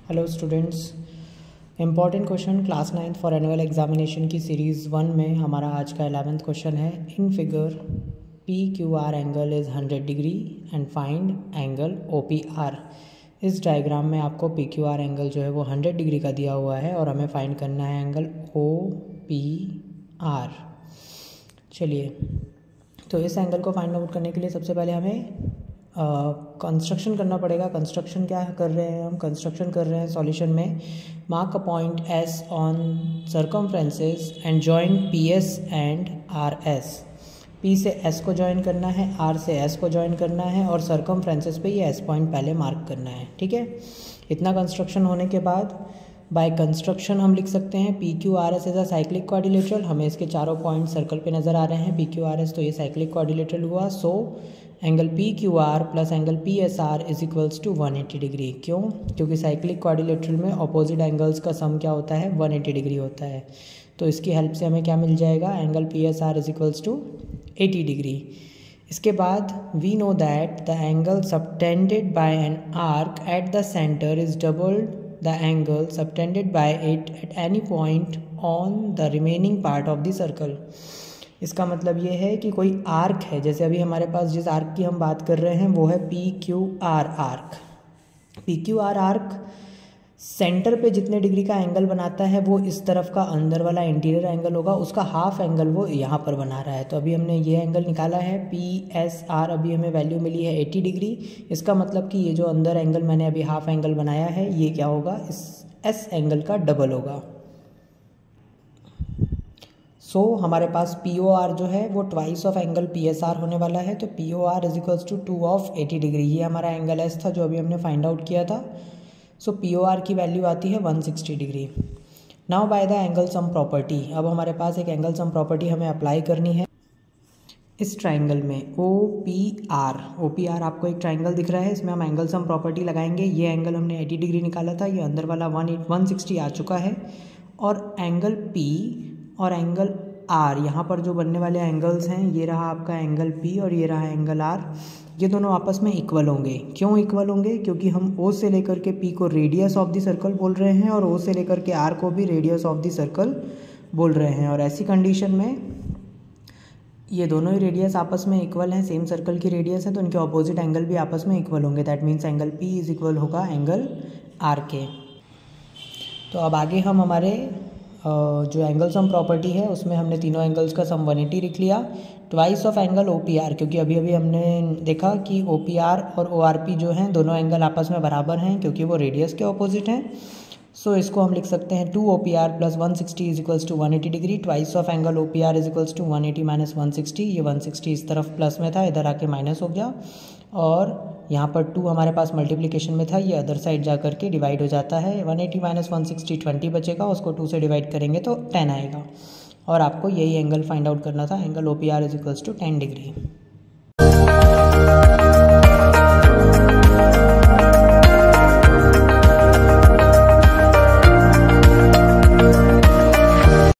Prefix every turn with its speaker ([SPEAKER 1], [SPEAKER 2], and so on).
[SPEAKER 1] Hello students, important question class 9th for annual examination की series 1 में हमारा आज का 11th क्वेश्चन है। In figure P Q R angle is 100 degree and find angle O P R. इस diagram में आपको पी क्यू आर एंगल जो है वो 100 डिग्री का दिया हुआ है और हमें फाइंड करना है एंगल ओ पी आर। चलिए, तो इस एंगल को फाइंड आउट करने के लिए सबसे पहले हमें कंस्ट्रक्शन करना पड़ेगा। कंस्ट्रक्शन क्या कर रहे हैं हम? कंस्ट्रक्शन कर रहे हैं सॉल्यूशन में, mark a point S on circumferences and join P S and R S. P से एस को ज्वाइन करना है, आर से एस को ज्वाइन करना है और सर्कमफ्रेंसेस पे ये एस पॉइंट पहले मार्क करना है। ठीक है, इतना कंस्ट्रक्शन होने के बाद बाय कंस्ट्रक्शन हम लिख सकते हैं P Q R S is a cyclic quadrilateral. हमें इसके चारों पॉइंट सर्कल पे नज़र आ रहे हैं, पी क्यू आर एस, तो ये साइक्लिक क्वाड्रिलेटरल हुआ। So angle P Q R plus angle P S R is equals to 180 degree. क्यों? क्योंकि साइक्लिक क्वाड्रिलेटरल में अपोजिट एंगल्स का सम क्या होता है? 180 डिग्री होता है। तो इसकी हेल्प से हमें क्या मिल जाएगा? Angle P S R is equals to 80 degree. इसके बाद we know that the angle subtended by an arc at the centre is doubled the angle subtended by it at any point on the remaining part of the circle। इसका मतलब ये है कि कोई arc है, जैसे अभी हमारे पास जिस आर्क की हम बात कर रहे हैं वो है P Q are arc. P Q are arc centre पे जितने डिग्री का एंगल बनाता है वो इस तरफ का अंदर वाला इंटीरियर एंगल होगा, उसका हाफ एंगल वो यहाँ पर बना रहा है। तो अभी हमने ये एंगल निकाला है पी एस आर, अभी हमें वैल्यू मिली है 80 डिग्री। इसका मतलब कि ये जो अंदर एंगल मैंने अभी हाफ एंगल बनाया है ये क्या होगा? इस एस एंगल का डबल होगा। सो हमारे पास पी ओ आर जो है वो twice of angle P S R होने वाला है। तो P O R is equals to 2 of 80 degree. ये हमारा एंगल एस था जो अभी हमने फाइंड आउट किया था। सो पी ओ आर की वैल्यू आती है 160 degree. Now by the angle sum property, अब हमारे पास एक एंगल सम प्रॉपर्टी हमें अप्लाई करनी है इस ट्राइंगल में O P R. O P R आपको एक ट्राइंगल दिख रहा है, इसमें हम एंगल सम प्रॉपर्टी लगाएंगे। ये एंगल हमने 80 डिग्री निकाला था, ये अंदर वाला 160 आ चुका है। और एंगल पी और एंगल आर, यहाँ पर जो बनने वाले एंगल्स हैं, ये रहा आपका एंगल पी और ये रहा एंगल आर, ये दोनों आपस में इक्वल होंगे। क्यों इक्वल होंगे? क्योंकि हम ओ से लेकर के पी को रेडियस ऑफ द सर्कल बोल रहे हैं और ओ से लेकर के आर को भी रेडियस ऑफ द सर्कल बोल रहे हैं। और ऐसी कंडीशन में ये दोनों ही रेडियस आपस में इक्वल हैं, सेम सर्कल की रेडियस है, तो इनके ऑपोजिट एंगल भी आपस में इक्वल होंगे। That means angle P is equal होगा एंगल आर के। तो अब आगे हम हमारे जो एंगल सम प्रॉपर्टी है उसमें हमने तीनों एंगल्स का सम 180 लिख लिया, twice of angle O P R, क्योंकि अभी अभी हमने देखा कि ओ पी आर और ओ आर पी जो हैं दोनों एंगल आपस में बराबर हैं क्योंकि वो रेडियस के ऑपोजिट हैं। सो इसको हम लिख सकते हैं 2 O P R plus 160 is equals to 180 degree. Twice of angle O P R is equals to 180 minus 160। ये 160 इस तरफ प्लस में था, इधर आके माइनस हो गया और यहाँ पर 2 हमारे पास मल्टीप्लिकेशन में था, ये अदर साइड जा करके डिवाइड हो जाता है। 180 माइनस 160 20 बचेगा, उसको 2 से डिवाइड करेंगे तो 10 आएगा। और आपको यही एंगल फाइंड आउट करना था, angle O P R is equals to 10 degree.